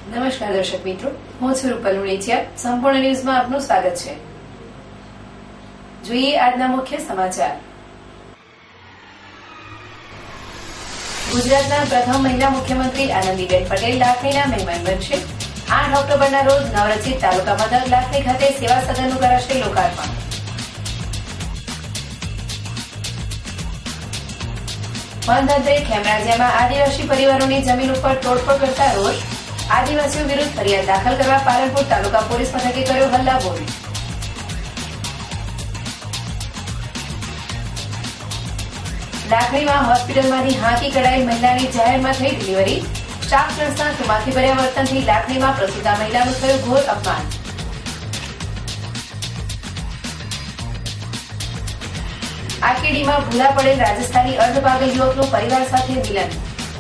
નમસ્કાર દર્શક મિત્રો, હું છું રૂપલ ઉણેચિયા. સંપૂર્ણ ન્યૂઝમાં આપનું સ્વાગત છે. જોઈએ આજના મુખ્ય સમાચાર. ગુજરાતના પ્રથમ મહિલા મુખ્યમંત્રી આનંદીબેન પટેલ લાખણીના મહેમાન બનશે. 8 ઓક્ટોબરના રોજ નવરચિત તાલુકા મથક લાખણી ખાતે સેવા સદનનું કરાશે લોકાર્પણ. વનતંત્રે ખેમરાજિયામાં આદિવાસી પરિવારોની જમીન ઉપર તોડફોડ કરતા રોષ. આદિવાસીઓ વિરુદ્ધ ફરિયાદ દાખલ કરવા પાલનપુર તાલુકા પોલીસ મથકે કર્યો હલ્લાબોલ. લાખણીમાં હોસ્પિટલમાંથી હાંકી કઢાઈ મહિલાની જાહેરમાં થઈ ડિલિવરી. સ્ટાફ નર્સના તુમાખી ભર્યા વર્તનથી લાખણીમાં પ્રસૂતા મહિલાનું થયું ઘોર અપમાન. આકેડીમાં ભૂલા પડેલ રાજસ્થાની અર્ધપાગલ યુવકનું પરિવાર સાથે મિલન.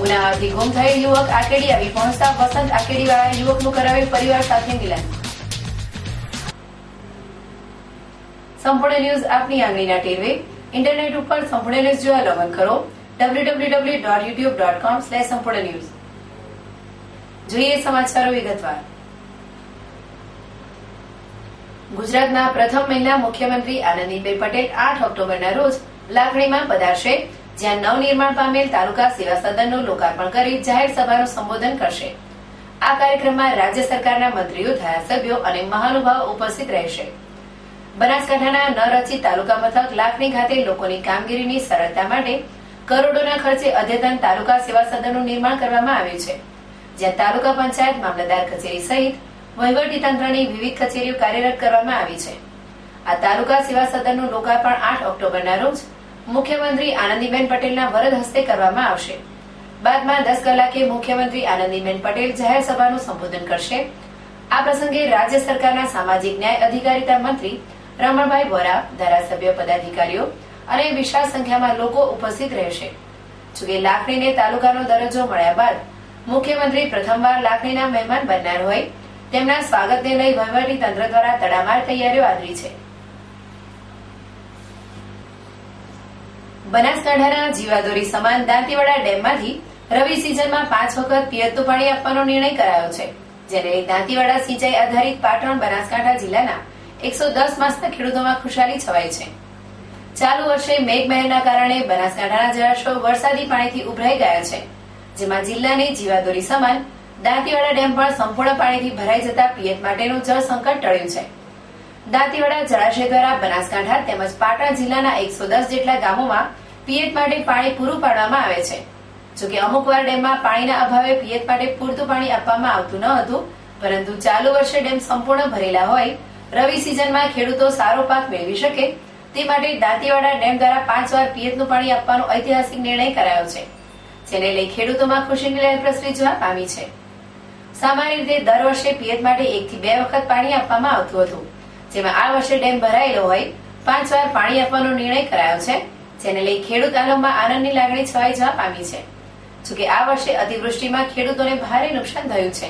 ઉનાવાથી ગુમ થયેલ યુવક આકેડી આવી પહોંચતા વસંત આકેડીવાળા યુવકનું કરાવેલ પરિવાર સાથે મિલન. સંપૂર્ણ ન્યૂઝ આપની આંગળીના ટેરવે. ઇન્ટરનેટ ઉપર સંપૂર્ણ ન્યૂઝ જોવા લોગિન કરો www.youtube.com/સંપૂર્ણ ન્યૂઝ. જોઈએ સમાચારો વિગતવાર. ગુજરાતના પ્રથમ મહિલા મુખ્યમંત્રી આનંદીબેન પટેલ 8 ઓક્ટોબરના રોજ લાખણીમાં પધારશે, જ્યાં નવનિર્માણ પામેલ તાલુકા સેવા સદનનું લોકાર્પણ કરી જાહેર સભાનું સંબોધન કરશે. આ કાર્યક્રમમાં રાજ્ય સરકારના મંત્રીઓ, ધારાસભ્યો અને મહાનુભાવો ઉપસ્થિત રહેશે. બનાસકાંઠાના નવરચિત તાલુકા મથક લાખણી ખાતે લોકોની કામગીરીની સરળતા માટે કરોડોના ખર્ચે અદ્યતન તાલુકા સેવા સદનનું નિર્માણ કરવામાં આવ્યું છે, જ્યાં તાલુકા પંચાયત, મામલતદાર કચેરી સહિત વહીવટી તંત્રની વિવિધ કચેરીઓ કાર્યરત કરવામાં આવી છે. આ તાલુકા સેવા સદનનું લોકાર્પણ 8 ઓક્ટોબરના રોજ મુખ્યમંત્રી આનંદીબેન પટેલના વરદ હસ્તે કરવામાં આવશે. બાદમાં 10 કલાકે મુખ્યમંત્રી આનંદીબેન પટેલ જાહેર સભાનું સંબોધન કરશે. આ પ્રસંગે રાજ્ય સરકારના સામાજિક ન્યાય અધિકારીતા મંત્રી રમણભાઈ વોરા, ધારાસભ્ય, પદાધિકારીઓ અને વિશાળ સંખ્યામાં લોકો ઉપસ્થિત રહેશે. જોકે લાખણીને તાલુકાનો દરજ્જો મળ્યા બાદ મુખ્યમંત્રી પ્રથમવાર લાખણીના મહેમાન બનનાર હોય, તેમના સ્વાગતને લઈ વહીવટી તંત્ર દ્વારા તડામાર તૈયારીઓ આદરી છે. બનાસકાંઠાના જીવાદોરી સમાન દાંતીવાડા ડેમમાંથી રવિ સિઝનમાં 5 વખત પિયતનું પાણી આપવાનો નિર્ણય કરાયો છે, જેને દાંતીવાડા સિંચાઈ આધારિત પાટણ, બનાસકાંઠા જિલ્લાના 110 માસના ખેડૂતોમાં ખુશાલી છવાઈ છે. ચાલુ વર્ષે મેઘમહેરના કારણે બનાસકાંઠાના જળાશયો વરસાદી પાણીથી ઉભરાઈ ગયા છે, જેમાં જિલ્લાની જીવાદોરી સમાન દાંતીવાડા ડેમ પણ સંપૂર્ણ પાણીથી ભરાઈ જતા પિયત માટેનું જળ સંકટ ટળ્યું છે. દાંતીવાડા જળાશય દ્વારા બનાસકાંઠા તેમજ પાટણ જિલ્લાના 110 જેટલા ગામોમાં પિયત માટે પાણી પૂરું પાડવામાં આવે છે. જોકે અમુક વાર ડેમમાં પાણીના અભાવે પિયત માટે પૂરતું પાણી આપવામાં આવતું ન હતું, પરંતુ ચાલુ વર્ષે ડેમ સંપૂર્ણ ભરેલા હોય રવિ સિઝનમાં ખેડૂતો સારો પાક મેળવી શકે તે માટે દાંતીવાડા ડેમ દ્વારા 5 વાર પિયતનું પાણી આપવાનો ઐતિહાસિક નિર્ણય કરાયો છે, જેને લઈ ખેડૂતોમાં ખુશીની લહેર પ્રસરી જવા પામી છે. સામાન્ય રીતે દર વર્ષે પિયત માટે 1 થી 2 વખત પાણી આપવામાં આવતું હતું, જેમાં આ વર્ષે ડેમ ભરાયેલો હોય 5 વાર પાણી આપવાનો નિર્ણય કરાયો છે, જેને લઈ ખેડૂત આલમમાં આનંદની લાગણી છવાઈ જવા પામી છે. જોકે આ વર્ષે અતિવૃષ્ટિમાં ખેડૂતોને ભારે નુકસાન થયું છે,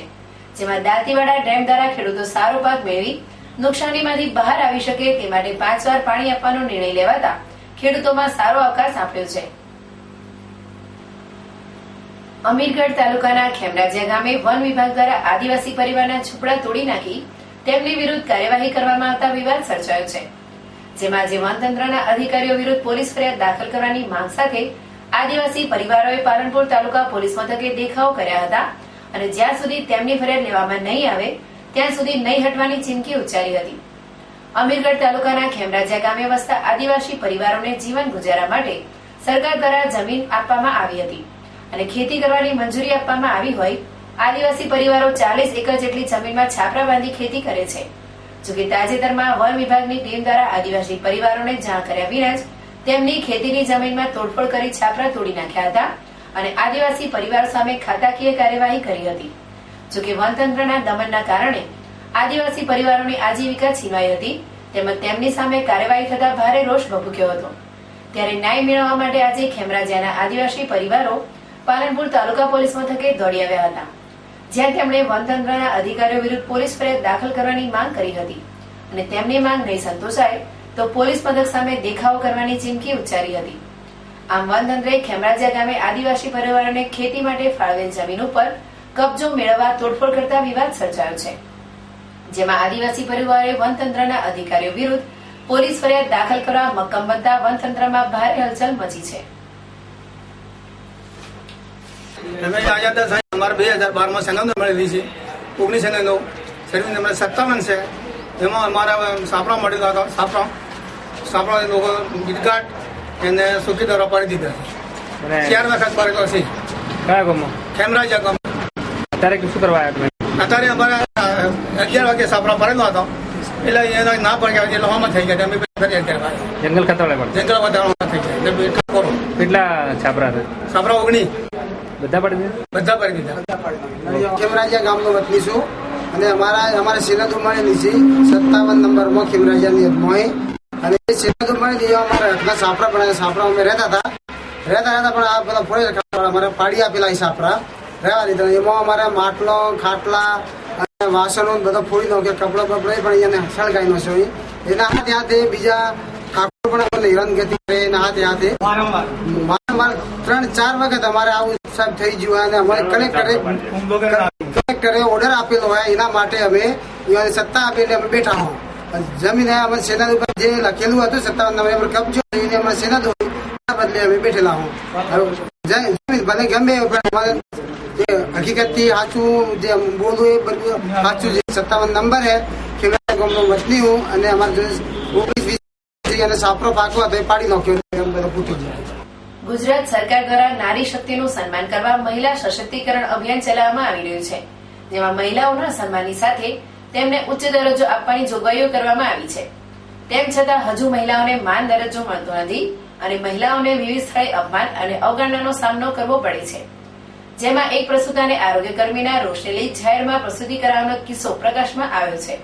જેમાં દાંતીવાડા ડેમ દ્વારા ખેડૂતો સારો પાક મેળવી નુકસાનીમાંથી બહાર આવી શકે તે માટે 5 વાર પાણી આપવાનો નિર્ણય લેવાતા ખેડૂતોમાં સારો આવકાર સાંપડ્યો છે. અમીરગઢ તાલુકાના ખેમરાજિયા ગામે વન વિભાગ દ્વારા આદિવાસી પરિવારના ઝૂંપડા તોડી નાખી તેમની વિરુદ્ધ કાર્યવાહી કરવામાં આવતા વિવાદ સર્જાયો છે, જેમાં આજે વનતંત્રના અધિકારીઓ વિરુદ્ધ પોલીસ ફરિયાદ દાખલ કરવાની માંગ સાથે આદિવાસી પરિવારોએ પાલનપુર તાલુકા પોલીસ મથકે દેખાવો કર્યા હતા અને જ્યાં સુધી તેમની ફરિયાદ લેવામાં નહીં આવે ત્યાં સુધી નહીં હટવાની ચીમકી ઉચ્ચારી હતી. અમીરગઢ તાલુકાના ખેમરાજિયા ગામે વસતા આદિવાસી પરિવારોને જીવન ગુજારા માટે સરકાર દ્વારા જમીન આપવામાં આવી હતી અને ખેતી કરવાની મંજૂરી આપવામાં આવી હોય આદિવાસી પરિવારો 40 એકર જેટલી જમીનમાં છાપરા બાંધી ખેતી કરે છે. જોકે તાજેતરમાં વન વિભાગની ટીમ દ્વારા આદિવાસી પરિવારોને જાણ કર્યા વિના જ તેમની ખેતીની જમીનમાં તોડફોડ કરી છાપરા તોડી નાખ્યા હતા અને આદિવાસી પરિવારો સામે ખાતાકીય કાર્યવાહી કરી હતી. જોકે વનતંત્રના દમનના કારણે આદિવાસી પરિવારોની આજીવિકા છીનવાઈ હતી તેમજ તેમની સામે કાર્યવાહી થતા ભારે રોષ ભભૂક્યો હતો. ત્યારે ન્યાય મેળવવા માટે આજે ખેમરાજિયાના આદિવાસી પરિવારો પાલનપુર તાલુકા પોલીસ મથકે દોડી આવ્યા હતા, જ્યાં તેમણે વનતંત્રના અધિકારીઓ વિરુદ્ધ પોલીસ ફરિયાદ દાખલ કરવાની માંગ કરી હતી અને તેમની માંગ નહીં સંતોષાય તો પોલીસ મથક સામે દેખાવો કરવાની ચીમકી ઉચ્ચારી હતી. આમ વનતંત્રે ખેમરાજિયા ગામે આદિવાસી પરિવારોને ખેતી માટે ફાળવેલ જમીન ઉપર કબજો મેળવવા તોડફોડ કરતા વિવાદ સર્જાયો છે, જેમાં આદિવાસી પરિવારે વનતંત્રના અધિકારીઓ વિરુદ્ધ પોલીસ ફરિયાદ દાખલ કરવા મક્કમ બનતા વનતંત્રમાં ભારે હલચલ મચી છે. અમારે 2012 સંગમ મળેલી છે, 19 સર્વિસ નંબર 57 છે. એમાં અમારા સાપરા મળેલો હતો. સાપરા લોકો ગીતગાટ એને સુખી દરો પાડી દીધા છે. 4 વખત પાડેલો છે. કયા ગામમાં? ખેમરાજા ગામ. અત્યારે શું કરવા આવ્યા તમે? અત્યારે અમારે 11 વાગે સાપરા પાડેલો હતો, એટલે એના ના પડી ગયા એટલે હવામાં થઈ ગયા. અમે જંગલ ખાતાવાળા પણ જંગલ વધારવામાં થઈ ગયા એટલે કેટલા છાપરા હતા? સાપરા 19 બધા પાડી બધા પાડી દીધા. ખેમરાજા ગામનો વતની છું અને અમારે સેનદ ઉમાણીની છે 57 નંબરમાં ખેમરાજાની મોય. અને એ સેનદ ઉમાણી અમારા હાથના સાપરા પણ સાપરા અમે રહેતા પણ આ બધા ફોરેસ્ટ અમારે પાડી આપેલા એ સાપરા રહેવા દીધા. એમાં અમારે માટલો ખાટલા અને વાસણો બધા ફોડી દો કે કપડા બપડા પણ એને સળગાઈ નો છે. એના હાથે હાથે બીજા ઠાકોર પણ અમને હેરાનગતિ કરે એના હાથે હાથે વારંવાર 3-4 વખત અમારે આવું સાહેબ થઈ ગયું. અને અમારે કલેક્ટરે ઓર્ડર આપેલો હોય એના માટે અમે સત્તા આપીને અમે બેઠા હો. જમીન અમે સેના ઉપર જે લખેલું હતું 57 નંબર કબજો એને અમે સેના બદલે અમે બેઠેલા હો. જમીન ભલે ગમે અમારે હકીકતથી સાચું જે બોલવું એ બધું સાચું છે. 57 નંબર હે ખેમરાજા ગામનો વતની હું અને અમારે 19-20 અને સાપરો પાકો હતો એ પાડી નાખ્યો બધો પૂછી જાય. ગુજરાત સરકાર દ્વારા નારી શક્તિનું સન્માન કરવા મહિલા સશક્તિકરણ અભિયાન ચલાવવામાં આવી રહ્યું છે, જેમાં મહિલાઓના સન્માનની સાથે તેમને ઉચ્ચ દરજ્જો આપવાની જોગવાઈઓ કરવામાં આવી છે. તેમ છતાં હજુ મહિલાઓને માન દરજ્જો મળતો નથી અને મહિલાઓને વિવિધ સ્થળે અપમાન અને અવગણનાનો સામનો કરવો પડે છે. જેમાં એક પ્રસૂતાને આરોગ્ય કર્મીના રોષને લઈ જાહેરમાં પ્રસૂતિ કરાવવાનો કિસ્સો પ્રકાશમાં આવ્યો છે.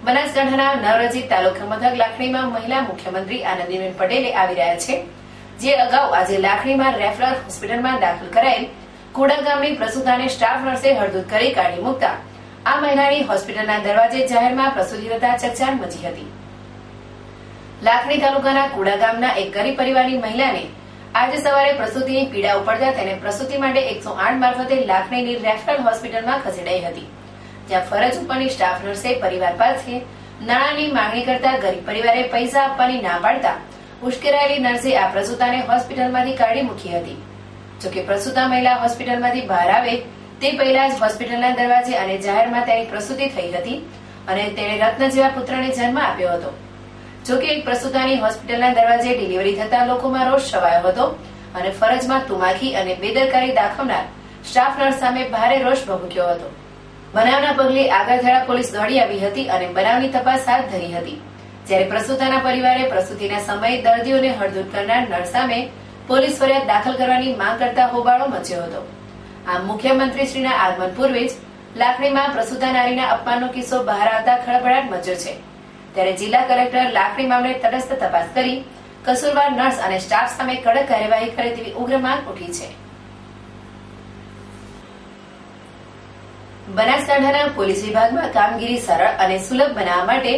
બનાસકાંઠાના નવરજીત તાલુકા મથક લાખણીમાં મહિલા મુખ્યમંત્રી આનંદીબેન પટેલે આવી રહ્યા છે, જે અગાઉ આજે લાખણીમાં રેફરલ હોસ્પિટલમાં દાખલ કરાયેલ કુડા ગામની પ્રસૂતાને સ્ટાફ નર્સે હળદૂત કરી કાઢી મૂકતા આ મહિલાની હોસ્પિટલના દરવાજે જાહેરમાં પ્રસૂતિ થતા ચકચાર મચી હતી. લાખણી તાલુકાના કુડા ગામના એક ગરીબ પરિવારની મહિલાને આજે સવારે પ્રસૂતિની પીડા ઉપડતા તેને પ્રસૂતિ માટે 108 મારફતે લાખણીની રેફરલ હોસ્પિટલમાં ખસેડાઈ હતી, જ્યાં ફરજ ઉપરની સ્ટાફ નર્સે પરિવાર પાસે નાણાંની માંગણી કરતા ગરીબ પરિવારે પૈસા આપવાની ના પાડતા ઉશ્કેરાયેલી નર્સે આ પ્રસૂતાને હોસ્પિટલમાંથી કાઢી મૂકી હતી. જોકે પ્રસૂતા મહિલા હોસ્પિટલમાંથી બહાર આવે તે પહેલા જ હોસ્પિટલના દરવાજે અને જાહેરમાં તેની પ્રસૂતિ થઈ હતી અને તેણે રત્ન જેવા પુત્રને જન્મ આપ્યો હતો. જોકે એક પ્રસૂતાની હોસ્પિટલના દરવાજે ડિલિવરી થતા લોકોમાં રોષ છવાયો હતો અને ફરજમાં તુમાખી અને બેદરકારી દાખવનાર સ્ટાફ નર્સ સામે ભારે રોષ ભભૂક્યો હતો. બનાવના પગલે આગળથાળા પોલીસ દોડી આવી હતી અને બનાવની તપાસ હાથ ધરી હતી, જ્યારે પ્રસૂતાના પરિવારે પ્રસૂતિના સમયે દર્દીઓને હળદૂત કરનાર નર્સ સામે પોલીસ ફરિયાદ દાખલ કરવાની માંગ કરતા હોબાળો મચ્યો હતો. આમ મુખ્યમંત્રીશ્રીના આગમન પૂર્વે જ લાખણીમાં પ્રસૂતા નારીના અપમાનનો કિસ્સો બહાર આવતા ખળભળાટ મચ્યો છે, ત્યારે જિલ્લા કલેક્ટર લાખણી મામલે તટસ્થ તપાસ કરી કસૂરવાર નર્સ અને સ્ટાફ સામે કડક કાર્યવાહી કરે તેવી ઉગ્ર માંગ ઉઠી છે. બનાસકાંઠાના પોલીસ વિભાગમાં કામગીરી સરળ અને સુલભ બનાવવા માટે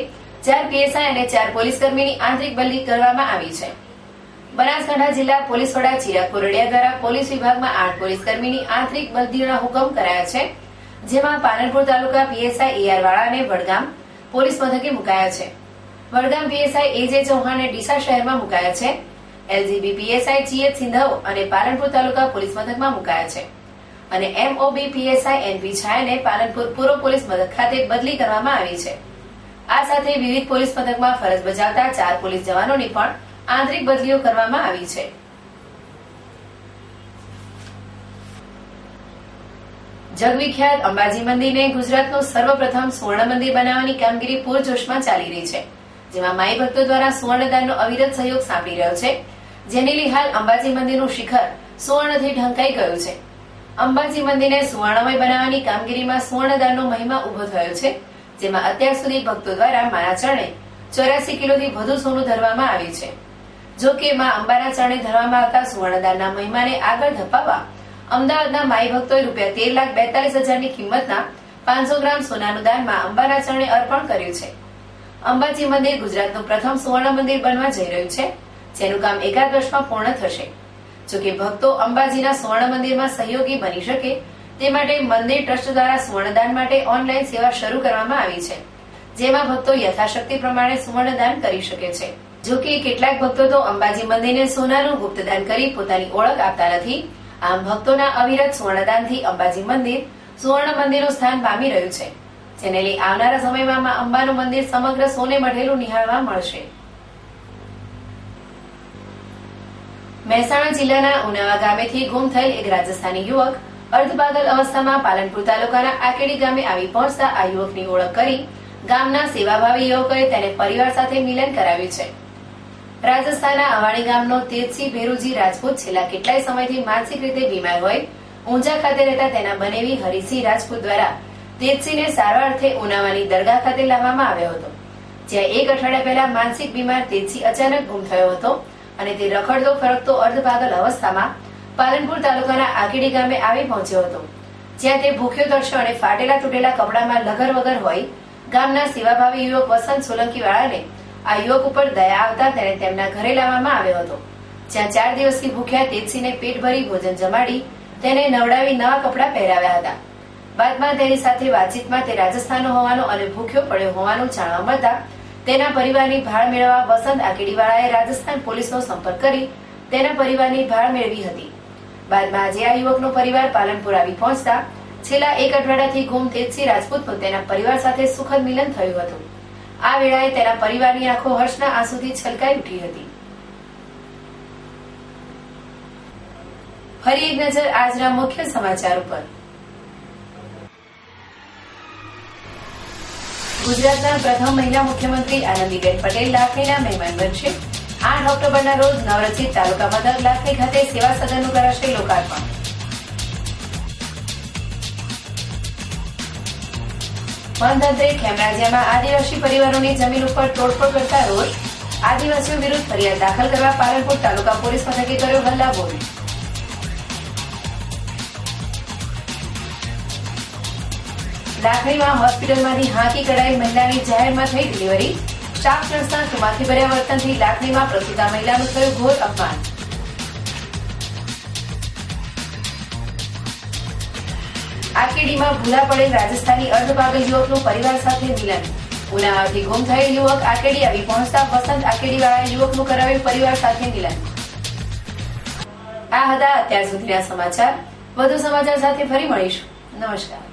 4 પીએસઆઈ અને 4 પોલીસકર્મીની આંતરિક બદલી કરવામાં આવી છે. બનાસકાંઠા જિલ્લા પોલીસ વડા ચિરાગ કોરડિયા દ્વારા પોલીસ વિભાગમાં 8 પોલીસકર્મીની આંતરિક બદલીના હુકમ કરાયા છે, જેમાં પાલનપુર તાલુકા પીએસઆઈ AR વાળાને વડગામ પોલીસ મથકે મુકાયા છે. વડગામ પીએસઆઈ AJ ચૌહાણને ડીસા શહેરમાં મુકાયા છે. LGB પીએસઆઈ GH સિંધાઓ અને પાલનપુર તાલુકા પોલીસ મથકમાં મુકાયા છે અને MOB પીએસઆઈ NP છાયાને પાલનપુર પૂર્વ પોલીસ મથક ખાતે બદલી કરવામાં આવી છે. આ સાથે વિવિધ પોલીસ મથકમાં ફરજ બજાવતા 4 પોલીસ જવાનોની પણ આંતરિક બદલીઓ કરવામાં આવી છે. જગવિખ્યાત અંબાજી મંદિરને ગુજરાતનું સર્વપ્રથમ સુવર્ણ મંદિર બનાવવાની કામગીરી પૂરજોશમાં ચાલી રહી છે, જેમાં માઈ ભક્તો દ્વારા સુવર્ણદાનનો અવિરત સહયોગ સાંપડી રહ્યો છે, જેને લઈ હાલ અંબાજી મંદિરનું શિખર સુવર્ણથી ઢંકાઈ ગયું છે. અંબાજી મંદિરને સુવર્ણમય બનાવવાની કામગીરીમાં સુવર્ણદાનનો મહિમા ઉભો થયો છે, જેમાં અત્યાર સુધી ભક્તો દ્વારા માના ચરણે 84 કિલોથી વધુ સોનું ધરવામાં આવ્યું છે. જો કે માં અંબાના ચરણે ધરવામાં આવતા સુવર્ણદાનના મહિમાને આગળ ધપાવવા અમદાવાદના માઈ ભક્તોએ ₹13,42,000ની કિંમતના 500 ગ્રામ સોનાનું દાન માં અંબાના ચરણે અર્પણ કર્યું છે. અંબાજી મંદિર ગુજરાતનું પ્રથમ સુવર્ણ મંદિર બનવા જઈ રહ્યું છે, જેનું કામ 1 વર્ષમાં પૂર્ણ થશે. જો કે ભક્તો અંબાજીના સુવર્ણ મંદિરમાં સહયોગી બની શકે તે માટે મંદિર ટ્રસ્ટ દ્વારા સુવર્ણદાન માટે ઓનલાઈન સેવા શરૂ કરવામાં આવી છે, જેમાં ભક્તો યથાશક્તિ પ્રમાણે સુવર્ણદાન કરી શકે છે. જો કે કેટલાક ભક્તો તો અંબાજી મંદિરને સોનાનું ગુપ્તદાન કરી પોતાની ઓળખ આપતા નથી. આમ ભક્તોના અવિરત સુવર્ણદાનથી અંબાજી મંદિર સુવર્ણ મંદિરનું સ્થાન પામી રહ્યું છે, જેને લઈ આવનારા સમયમાં મા અંબાનું મંદિર સમગ્ર સોને મઢેલું નિહાળવા મળશે. મહેસાણા જિલ્લાના ઉનાવા ગામેથી ગુમ થયેલ એક રાજસ્થાની યુવક અર્ધપાગલ અવસ્થામાં પાલનપુર તાલુકાના આકેડી ગામે આવી પહોંચતા આ યુવકની ઓળખ કરી ગામના સેવાભાવી યુવકોએ તેને પરિવાર સાથે મિલન કરાવ્યું છે. રાજસ્થાનના અવાણી ગામનો તેજસિંહ ભેરુજી રાજપૂત છેલ્લા કેટલાય સમયથી માનસિક રીતે બીમાર હોય ઊંઝા ખાતે રહેતા તેના બનેવી હરિસિંહ રાજપૂત દ્વારા તેજસિંહને સારવાર અર્થે ઉનાવાની દરગાહ ખાતે લાવવામાં આવ્યો હતો, જ્યાં એક અઠવાડિયા પહેલા માનસિક બીમાર તેજસિંહ અચાનક ગુમ થયો હતો અને તે રખડતો ફરકતો અર્ધપાગલ અવસ્થામાં પાલનપુર તાલુકાના આકેડી ગામે આવી પહોંચ્યો હતો, જ્યાં તે ભૂખ્યો તરસ્યો અને ફાટેલા તૂટેલા કપડામાં લગર વગર હોય ગામના સેવાભાવી યુવક વસંત સોલંકી વાળાને આ યુવક ઉપર દયા આવતા તેને તેમના ઘરે લાવવામાં આવ્યો હતો, જ્યાં 4 દિવસથી ભૂખ્યા તેજસિંહને પેટ ભરી ભોજન જમાડી તેને નવડાવી નવા કપડાં પહેરાવ્યા હતા. બાદમાં તેની સાથે વાતચીતમાં તે રાજસ્થાનનો હોવાનો અને ભૂખ્યો પડ્યો હોવાનું જાણવા મળતા તેના પરિવારની ભાળ મેળવવા વસંત આકેડીવાળાએ રાજસ્થાન પોલીસનો સંપર્ક કરી તેના પરિવારની ભાળ મેળવી હતી. બાદમાં આજે આ યુવકનો પરિવાર પાલનપુર આવી પહોંચતા છેલ્લા એક અઠવાડિયાથી ગુમ તેજસિંહ રાજપૂતનું તેના પરિવાર સાથે સુખદ મિલન થયું હતું. આ વેળાએ તેના પરિવારની આંખો હર્ષના આંસુથી છલકાઈ ઉઠી હતી. ફરી એક નજર આજના મુખ્ય સમાચાર ઉપર. ગુજરાતના પ્રથમ મહિલા મુખ્યમંત્રી આનંદીબેન પટેલ લાખણીના મહેમાન બનશે. 8 ઓક્ટોબરના રોજ નવરચિત તાલુકા મથક લાખણી ખાતે સેવા સદનનું કરાશે લોકાર્પણ. વનતંત્રે ખેમરાજિયામાં આદિવાસી પરિવારોની જમીન ઉપર તોડફોડ કરતા રોષ. આદિવાસીઓ વિરુદ્ધ ફરિયાદ દાખલ કરવા પાલનપુર તાલુકા પોલીસ મથકે કર્યો હલ્લાબોલ. લાખણીમાં હોસ્પિટલમાંથી હાંકી કઢાઈ મહિલાની જાહેરમાં થઈ ડિલિવરી. સ્ટાફ નર્સના સુમાથી ભર્યા વર્તનથી લાખણીમાં પ્રસૂતા મહિલાનું થયું ઘોર અપમાન. આકેડીમાં ભૂલા પડેલ રાજસ્થાની અર્ધપાગલ યુવકનું પરિવાર સાથે મિલન. ઉનાવાથી ગુમ થયેલ યુવક આકેડી આવી પહોંચતા વસંત આકેડીવાળા યુવકનું કરાવ્યું પરિવાર સાથે મિલન. આ હતા અત્યાર સુધીના સમાચાર. વધુ સમાચાર સાથે ફરી મળીશું. નમસ્કાર.